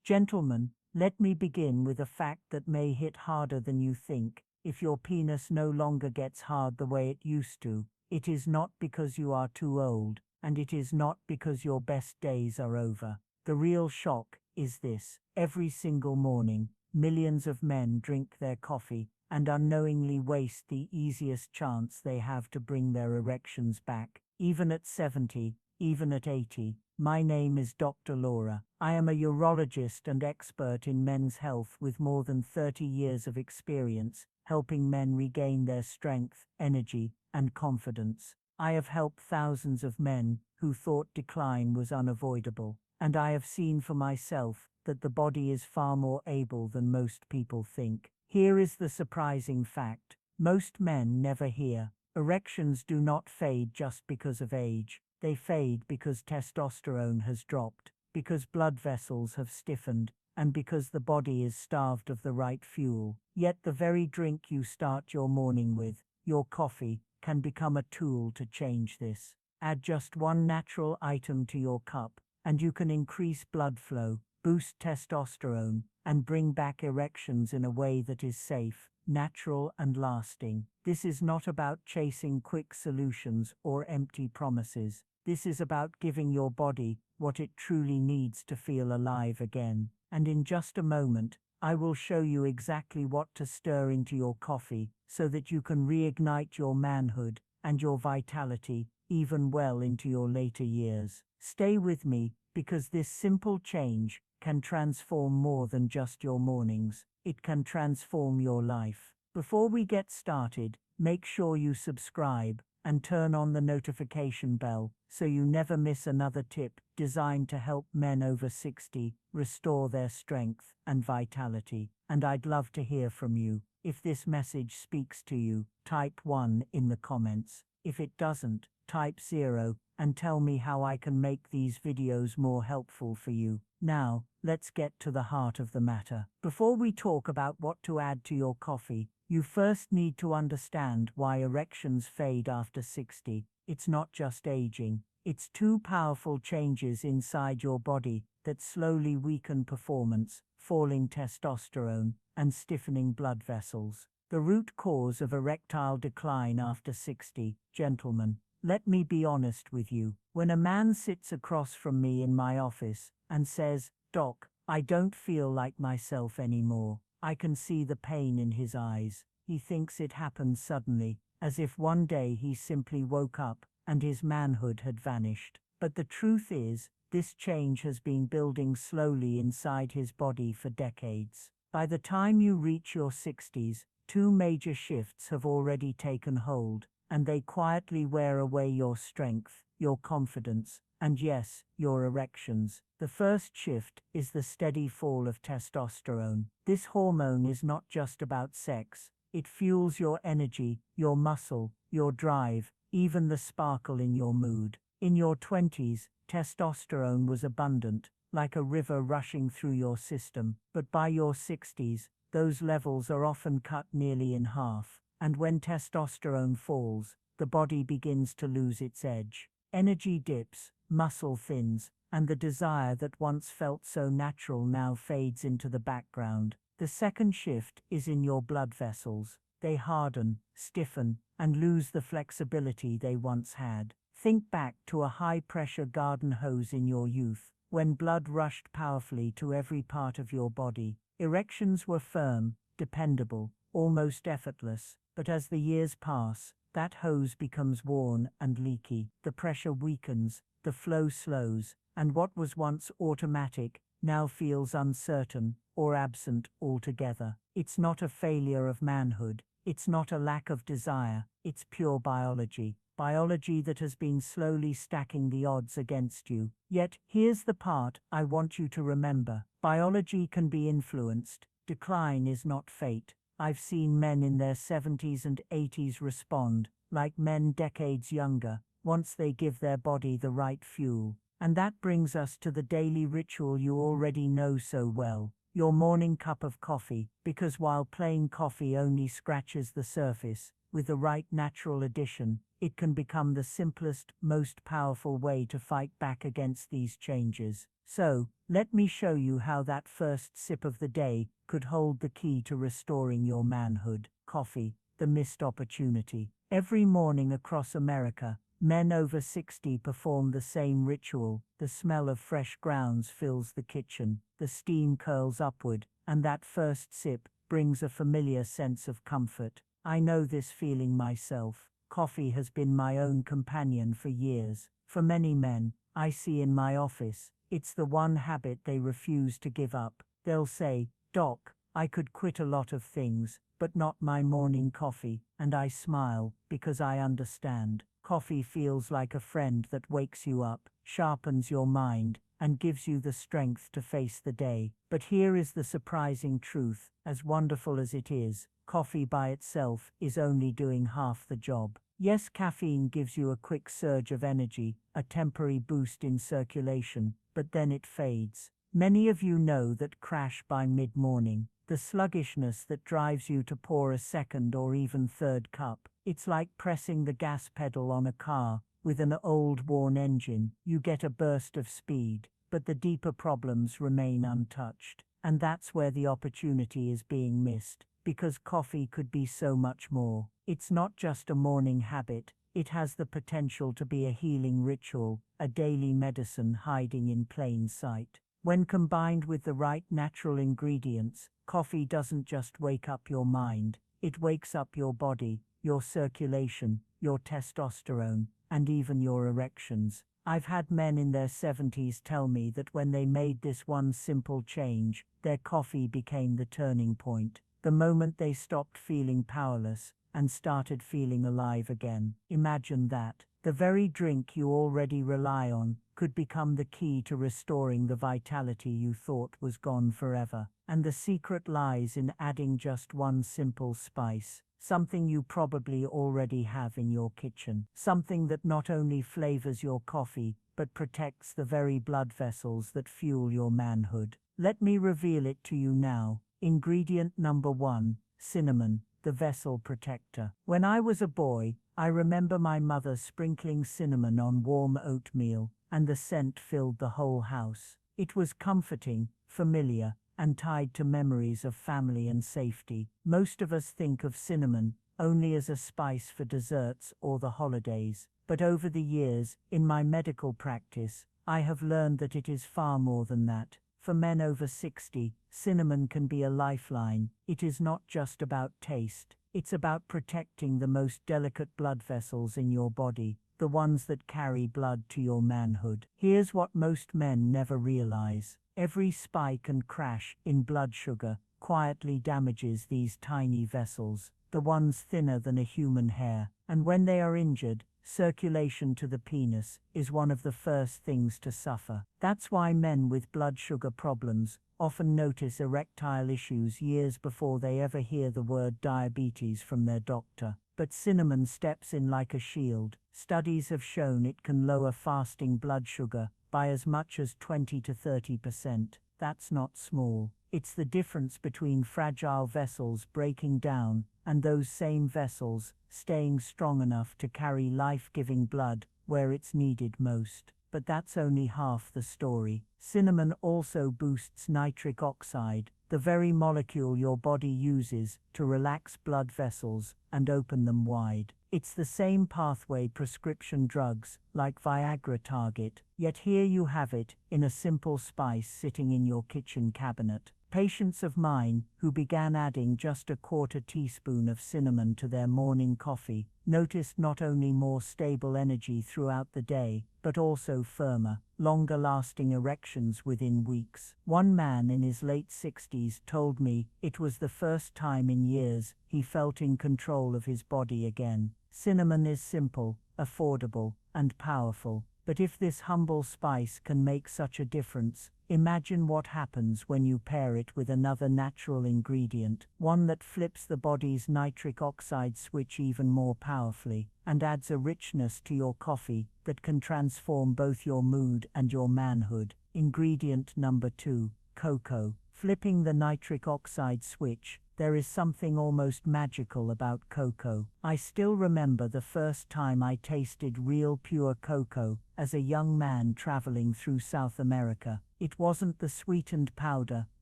Gentlemen, let me begin with a fact that may hit harder than you think. If your penis no longer gets hard the way it used to, it is not because you are too old, and it is not because your best days are over. The real shock is this: every single morning, millions of men drink their coffee and unknowingly waste the easiest chance they have to bring their erections back, even at 70, even at 80. My name is Dr. Laura. I am a urologist and expert in men's health with more than 30 years of experience, helping men regain their strength, energy, and confidence. I have helped thousands of men who thought decline was unavoidable, and I have seen for myself that the body is far more able than most people think. Here is the surprising fact: most men never hear. Erections do not fade just because of age. They fade because testosterone has dropped, because blood vessels have stiffened, and because the body is starved of the right fuel. Yet the very drink you start your morning with, your coffee, can become a tool to change this. Add just one natural item to your cup, and you can increase blood flow, boost testosterone, and bring back erections in a way that is safe, natural, and lasting. This is not about chasing quick solutions or empty promises. This is about giving your body what it truly needs to feel alive again. And in just a moment, I will show you exactly what to stir into your coffee so that you can reignite your manhood and your vitality even well into your later years. Stay with me, because this simple change can transform more than just your mornings. It can transform your life. Before we get started, make sure you subscribe and turn on the notification bell so you never miss another tip designed to help men over 60 restore their strength and vitality. And I'd love to hear from you. If this message speaks to you, type 1 in the comments. If it doesn't, type 0 and tell me how I can make these videos more helpful for you. Now, let's get to the heart of the matter. Before we talk about what to add to your coffee, you first need to understand why erections fade after 60. It's not just aging. It's two powerful changes inside your body that slowly weaken performance, falling testosterone, and stiffening blood vessels. The root cause of erectile decline after 60, gentlemen. Let me be honest with you. When a man sits across from me in my office and says, "Doc, I don't feel like myself anymore," I can see the pain in his eyes. He thinks it happened suddenly, as if one day he simply woke up and his manhood had vanished. But the truth is, this change has been building slowly inside his body for decades. By the time you reach your 60s, two major shifts have already taken hold, and they quietly wear away your strength, your confidence, and yes, your erections. The first shift is the steady fall of testosterone. This hormone is not just about sex. It fuels your energy, your muscle, your drive, even the sparkle in your mood. In your 20s, testosterone was abundant, like a river rushing through your system. But by your 60s, those levels are often cut nearly in half. And when testosterone falls, the body begins to lose its edge. Energy dips, muscle thins, and the desire that once felt so natural now fades into the background. The second shift is in your blood vessels. They harden, stiffen, and lose the flexibility they once had. Think back to a high-pressure garden hose in your youth, when blood rushed powerfully to every part of your body. Erections were firm, dependable, almost effortless. But as the years pass, that hose becomes worn and leaky. The pressure weakens, the flow slows, and what was once automatic now feels uncertain or absent altogether. It's not a failure of manhood. It's not a lack of desire. It's pure biology. Biology that has been slowly stacking the odds against you. Yet, here's the part I want you to remember. Biology can be influenced. Decline is not fate. I've seen men in their 70s and 80s respond, like men decades younger, once they give their body the right fuel. And that brings us to the daily ritual you already know so well, your morning cup of coffee, because while plain coffee only scratches the surface, with the right natural addition, it can become the simplest, most powerful way to fight back against these changes. So, let me show you how that first sip of the day could hold the key to restoring your manhood. Coffee, the missed opportunity. Every morning across America, men over 60 perform the same ritual. The smell of fresh grounds fills the kitchen, the steam curls upward, and that first sip brings a familiar sense of comfort. I know this feeling myself. Coffee has been my own companion for years. For many men I see in my office, it's the one habit they refuse to give up. They'll say, "Doc, I could quit a lot of things, but not my morning coffee," and I smile, because I understand. Coffee feels like a friend that wakes you up, sharpens your mind, and gives you the strength to face the day. But here is the surprising truth: as wonderful as it is, coffee by itself is only doing half the job. Yes, caffeine gives you a quick surge of energy, a temporary boost in circulation, but then it fades. Many of you know that crash by mid-morning, the sluggishness that drives you to pour a second or even third cup. It's like pressing the gas pedal on a car with an old worn engine. You get a burst of speed, but the deeper problems remain untouched. And that's where the opportunity is being missed, because coffee could be so much more. It's not just a morning habit, it has the potential to be a healing ritual, a daily medicine hiding in plain sight. When combined with the right natural ingredients, coffee doesn't just wake up your mind, it wakes up your body, your circulation, your testosterone, and even your erections. I've had men in their 70s tell me that when they made this one simple change, their coffee became the turning point, the moment they stopped feeling powerless and started feeling alive again. Imagine that. The very drink you already rely on could become the key to restoring the vitality you thought was gone forever. And the secret lies in adding just one simple spice, something you probably already have in your kitchen, something that not only flavors your coffee, but protects the very blood vessels that fuel your manhood. Let me reveal it to you now. Ingredient number 1, cinnamon, the vessel protector. When I was a boy, I remember my mother sprinkling cinnamon on warm oatmeal, and the scent filled the whole house. It was comforting, familiar, and tied to memories of family and safety. Most of us think of cinnamon only as a spice for desserts or the holidays, but over the years, in my medical practice, I have learned that it is far more than that. For men over 60, cinnamon can be a lifeline. It is not just about taste, it's about protecting the most delicate blood vessels in your body, the ones that carry blood to your manhood. Here's what most men never realize. Every spike and crash in blood sugar quietly damages these tiny vessels, the ones thinner than a human hair. And when they are injured, circulation to the penis is one of the first things to suffer. That's why men with blood sugar problems often notice erectile issues years before they ever hear the word diabetes from their doctor. But cinnamon steps in like a shield. Studies have shown it can lower fasting blood sugar by as much as 20 to 30%. That's not small. It's the difference between fragile vessels breaking down and those same vessels staying strong enough to carry life-giving blood where it's needed most. But that's only half the story. Cinnamon also boosts nitric oxide, the very molecule your body uses to relax blood vessels and open them wide. It's the same pathway prescription drugs like Viagra target, yet here you have it in a simple spice sitting in your kitchen cabinet. Patients of mine who began adding just a quarter teaspoon of cinnamon to their morning coffee noticed not only more stable energy throughout the day, but also firmer, longer-lasting erections within weeks. One man in his late 60s told me it was the first time in years he felt in control of his body again. Cinnamon is simple, affordable, and powerful, but if this humble spice can make such a difference, imagine what happens when you pair it with another natural ingredient, one that flips the body's nitric oxide switch even more powerfully, and adds a richness to your coffee that can transform both your mood and your manhood. Ingredient number 2, cocoa. Flipping the nitric oxide switch There is something almost magical about cocoa. I still remember the first time I tasted real pure cocoa as a young man traveling through South America. It wasn't the sweetened powder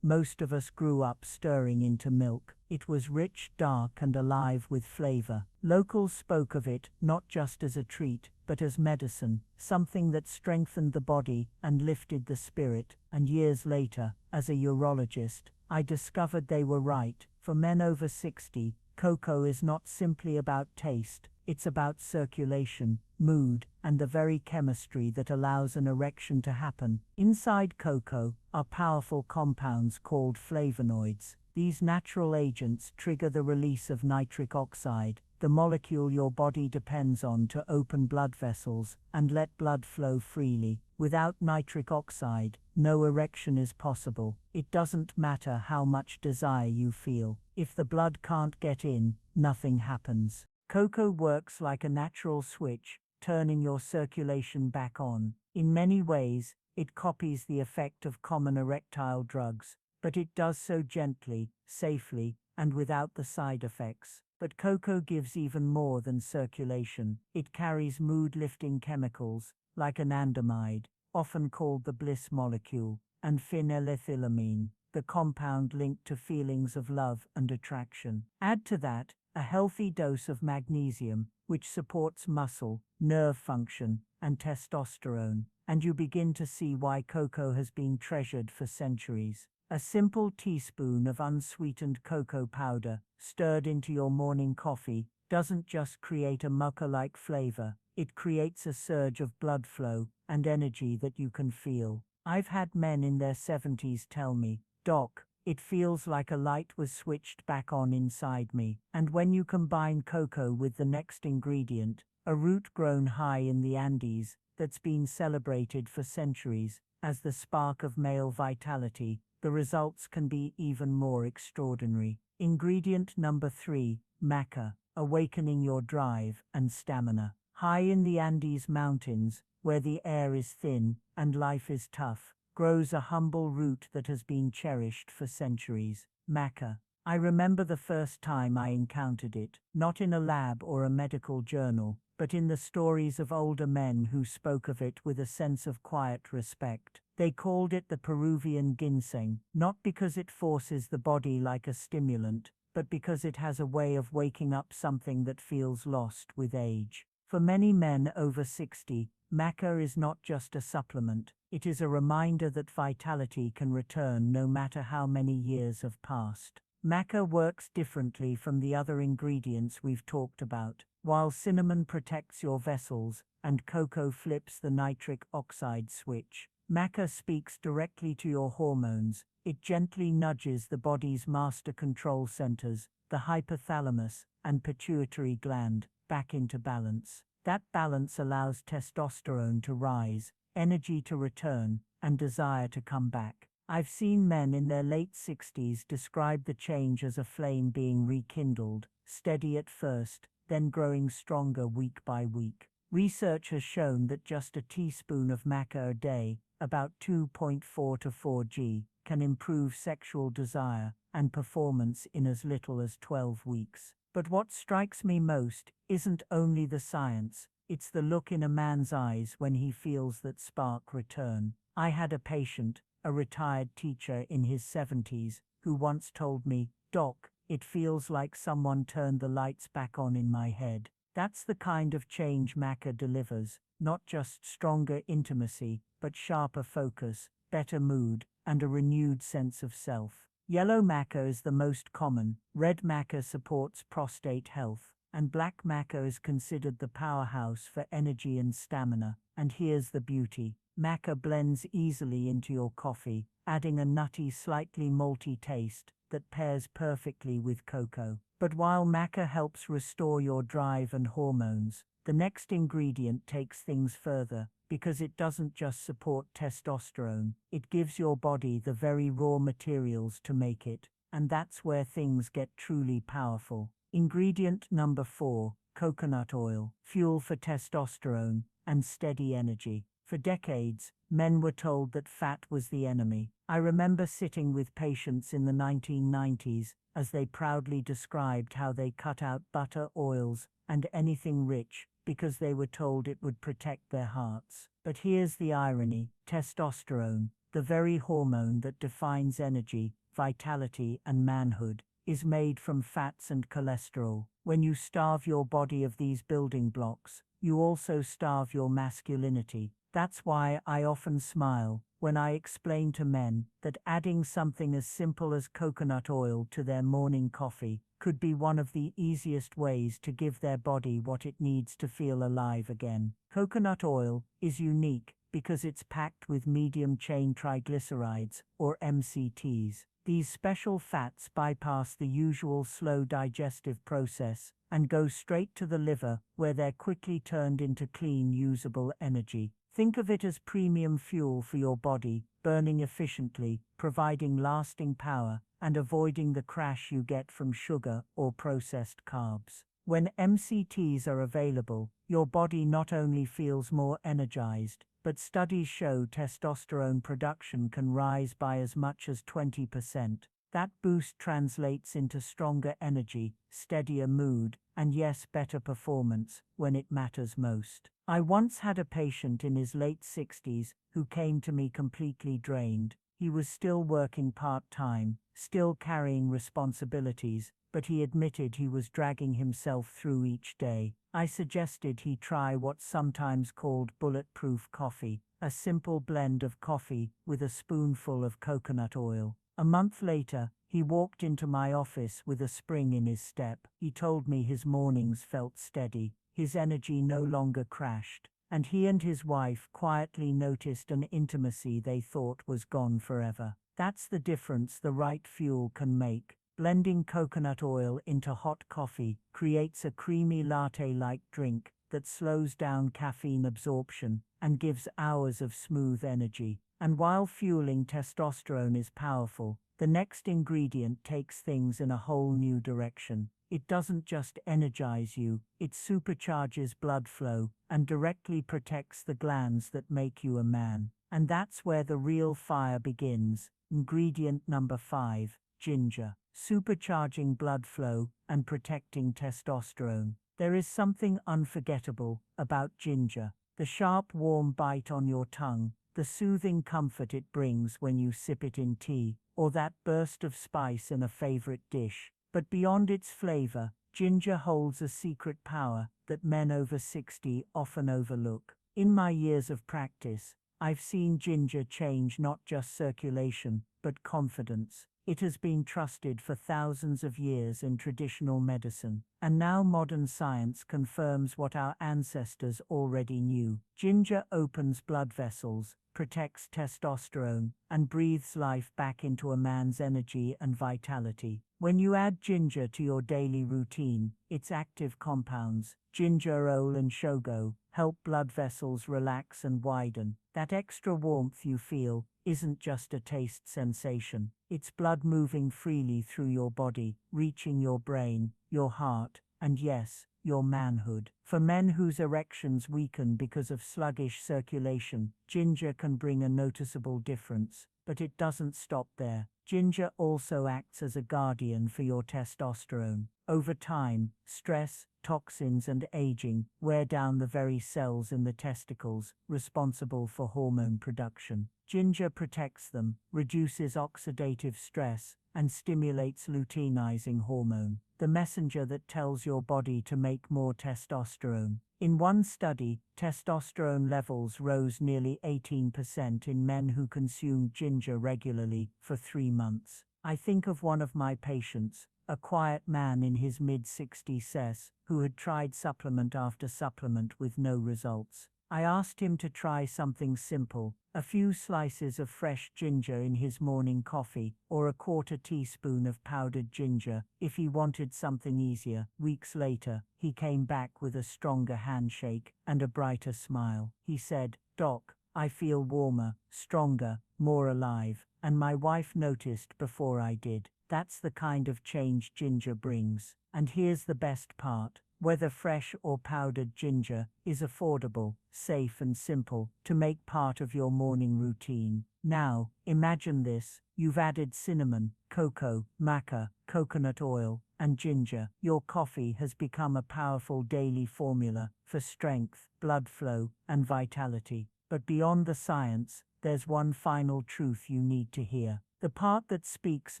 most of us grew up stirring into milk. It was rich, dark, and alive with flavor. Locals spoke of it not just as a treat, but as medicine, something that strengthened the body and lifted the spirit. And years later, as a urologist, I discovered they were right. For men over 60, cocoa is not simply about taste, it's about circulation, mood, and the very chemistry that allows an erection to happen. Inside cocoa are powerful compounds called flavonoids. These natural agents trigger the release of nitric oxide, the molecule your body depends on to open blood vessels and let blood flow freely. Without nitric oxide, no erection is possible. It doesn't matter how much desire you feel. If the blood can't get in, nothing happens. Cocoa works like a natural switch, turning your circulation back on. In many ways, it copies the effect of common erectile drugs, but it does so gently, safely, and without the side effects. But cocoa gives even more than circulation. It carries mood-lifting chemicals, like anandamide, often called the bliss molecule, and phenylethylamine, the compound linked to feelings of love and attraction. Add to that a healthy dose of magnesium, which supports muscle, nerve function, and testosterone, and you begin to see why cocoa has been treasured for centuries. A simple teaspoon of unsweetened cocoa powder, stirred into your morning coffee, doesn't just create a mocha-like flavor, it creates a surge of blood flow and energy that you can feel. I've had men in their 70s tell me, "Doc, it feels like a light was switched back on inside me." And when you combine cocoa with the next ingredient, a root grown high in the Andes that's been celebrated for centuries as the spark of male vitality, the results can be even more extraordinary. Ingredient number 3, maca, awakening your drive and stamina. High in the Andes Mountains, where the air is thin and life is tough, grows a humble root that has been cherished for centuries, maca. I remember the first time I encountered it, not in a lab or a medical journal, but in the stories of older men who spoke of it with a sense of quiet respect. They called it the Peruvian ginseng, not because it forces the body like a stimulant, but because it has a way of waking up something that feels lost with age. For many men over 60, maca is not just a supplement, it is a reminder that vitality can return no matter how many years have passed. Maca works differently from the other ingredients we've talked about. While cinnamon protects your vessels and cocoa flips the nitric oxide switch, maca speaks directly to your hormones. It gently nudges the body's master control centers, the hypothalamus and pituitary gland, back into balance. That balance allows testosterone to rise, energy to return, and desire to come back. I've seen men in their late 60s describe the change as a flame being rekindled, steady at first, then growing stronger week by week. Research has shown that just a teaspoon of maca a day, about 2.4 to 4 g, can improve sexual desire and performance in as little as 12 weeks. But what strikes me most isn't only the science, it's the look in a man's eyes when he feels that spark return. I had a patient, a retired teacher in his 70s, who once told me, "Doc, it feels like someone turned the lights back on in my head." That's the kind of change maca delivers, not just stronger intimacy, but sharper focus, better mood, and a renewed sense of self. Yellow maca is the most common, red maca supports prostate health, and black maca is considered the powerhouse for energy and stamina. And here's the beauty. Maca blends easily into your coffee, adding a nutty, slightly malty taste that pairs perfectly with cocoa. But while maca helps restore your drive and hormones, the next ingredient takes things further, because it doesn't just support testosterone, it gives your body the very raw materials to make it, and that's where things get truly powerful. Ingredient number 4, coconut oil, fuel for testosterone and steady energy. For decades, men were told that fat was the enemy. I remember sitting with patients in the 1990s as they proudly described how they cut out butter, oils, and anything rich because they were told it would protect their hearts. But here's the irony: testosterone, the very hormone that defines energy, vitality, and manhood, is made from fats and cholesterol. When you starve your body of these building blocks, you also starve your masculinity. That's why I often smile when I explain to men that adding something as simple as coconut oil to their morning coffee could be one of the easiest ways to give their body what it needs to feel alive again. Coconut oil is unique because it's packed with medium-chain triglycerides, or MCTs. These special fats bypass the usual slow digestive process and go straight to the liver, where they're quickly turned into clean, usable energy. Think of it as premium fuel for your body, burning efficiently, providing lasting power, and avoiding the crash you get from sugar or processed carbs. When MCTs are available, your body not only feels more energized, but studies show testosterone production can rise by as much as 20%. That boost translates into stronger energy, steadier mood, and yes, better performance when it matters most. I once had a patient in his late 60s who came to me completely drained. He was still working part-time, still carrying responsibilities, but he admitted he was dragging himself through each day. I suggested he try what's sometimes called bulletproof coffee, a simple blend of coffee with a spoonful of coconut oil. A month later, he walked into my office with a spring in his step. He told me his mornings felt steady, his energy no longer crashed, and he and his wife quietly noticed an intimacy they thought was gone forever. That's the difference the right fuel can make. Blending coconut oil into hot coffee creates a creamy latte-like drink that slows down caffeine absorption and gives hours of smooth energy. And while fueling testosterone is powerful, the next ingredient takes things in a whole new direction. It doesn't just energize you, it supercharges blood flow and directly protects the glands that make you a man. And that's where the real fire begins. Ingredient number 5, ginger. Supercharging blood flow and protecting testosterone. There is something unforgettable about ginger. The sharp, warm bite on your tongue, the soothing comfort it brings when you sip it in tea, or that burst of spice in a favorite dish. But beyond its flavor, ginger holds a secret power that men over 60 often overlook. In my years of practice, I've seen ginger change not just circulation, but confidence. It has been trusted for thousands of years in traditional medicine, and now modern science confirms what our ancestors already knew. Ginger opens blood vessels, protects testosterone, and breathes life back into a man's energy and vitality. When you add ginger to your daily routine, its active compounds, gingerol and shogo, help blood vessels relax and widen. That extra warmth you feel isn't just a taste sensation. It's blood moving freely through your body, reaching your brain, your heart, and yes, your manhood. For men whose erections weaken because of sluggish circulation, ginger can bring a noticeable difference. But it doesn't stop there. Ginger also acts as a guardian for your testosterone. Over time, stress, toxins, and aging wear down the very cells in the testicles responsible for hormone production. Ginger protects them, reduces oxidative stress, and stimulates luteinizing hormone, the messenger that tells your body to make more testosterone. In one study, testosterone levels rose nearly 18% in men who consumed ginger regularly for 3 months. I think of one of my patients, a quiet man in his mid-60s, who had tried supplement after supplement with no results. I asked him to try something simple, a few slices of fresh ginger in his morning coffee, or a quarter teaspoon of powdered ginger, if he wanted something easier. Weeks later, he came back with a stronger handshake and a brighter smile. He said, "Doc, I feel warmer, stronger, more alive, and my wife noticed before I did." That's the kind of change ginger brings. And here's the best part. whether fresh or powdered ginger, is affordable, safe and simple to make part of your morning routine. Now, imagine this: you've added cinnamon, cocoa, maca, coconut oil, and ginger. Your coffee has become a powerful daily formula for strength, blood flow, and vitality. But beyond the science, there's one final truth you need to hear. The part that speaks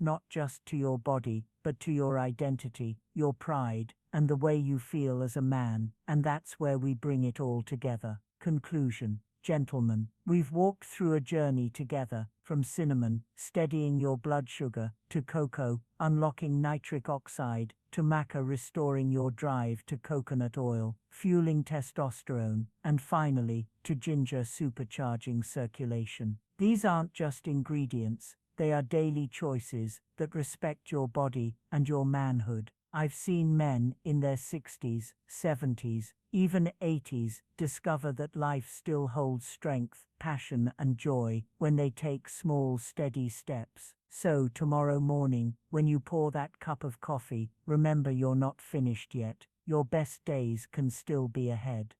not just to your body, but to your identity, your pride, and the way you feel as a man. And that's where we bring it all together. Conclusion. Gentlemen, we've walked through a journey together, from cinnamon, steadying your blood sugar, to cocoa, unlocking nitric oxide, to maca, restoring your drive, to coconut oil, fueling testosterone, and finally, to ginger, supercharging circulation. These aren't just ingredients, they are daily choices that respect your body and your manhood. I've seen men in their 60s, 70s, even 80s discover that life still holds strength, passion, and joy when they take small, steady steps. So, tomorrow morning, when you pour that cup of coffee, remember you're not finished yet. Your best days can still be ahead.